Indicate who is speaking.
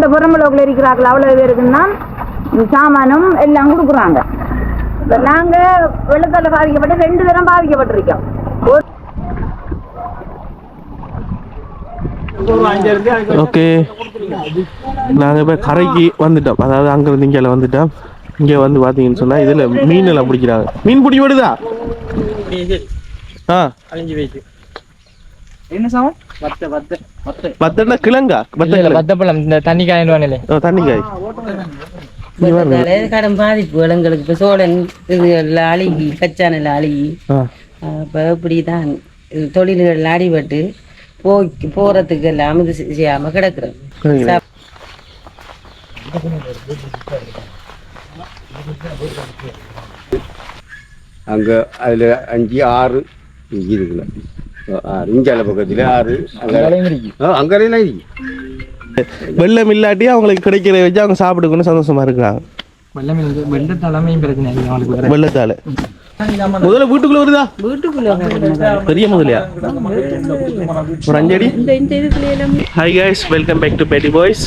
Speaker 1: அந்த புறம்பலோக்கில் இருக்கிறார்கள் அவ்வளவு பேருக்குன்னா சாமானும் எல்லாம் கொடுக்குறாங்க. இப்போ நாங்கள் வெள்ளத்தால் பாதிக்கப்பட்டு 2 தரம் பாதிக்கப்பட்டிருக்கோம்.
Speaker 2: ஓகே, நாங்கள் இப்போ கரைக்கு வந்துட்டோம். அதாவது அங்கேருந்து இங்கே வந்துட்டோம். இங்கே வந்து பார்த்தீங்கன்னு சொன்னால் இதில் மீன் எல்லாம் பிடிக்கிறாங்க. மீன் பிடி விடுதா? ஆ, அழிஞ்சு போயிட்டு என்ன சாமம்? வத்தன்னா கிழங்கா? வத்தப்பழம். இந்த தண்ணி காயிடுவானே. தண்ணி காய்
Speaker 3: கடன் பாதிப்பு எங்களுக்கு. இப்போ சோழன் இது அழுகி கச்சானில் அழுகி இப்போ இப்படிதான் தொழில்கள் அடிபட்டு போறதுக்கு எல்லாம் இது செய்யாம கிடக்குறோம்.
Speaker 4: அங்க அதுல 5 6 இங்க இருக்குல்ல, இஞ்சால பக்கத்துல 6 அங்கறையில
Speaker 2: வெள்ளம் இல்லாட்டி அவங்களுக்கு கிடைக்கிறத வச்சு அவங்க சாப்பிட்டுக்கணும் சந்தோஷமா இருக்கிறாங்க. வெள்ளத்தால முதல்ல வீட்டுக்குள்ள வருதா? வீட்டுக்குள்ள பெரிய முதலையா? ஒரு 5 அடி. Hi guys, welcome back to petty boys.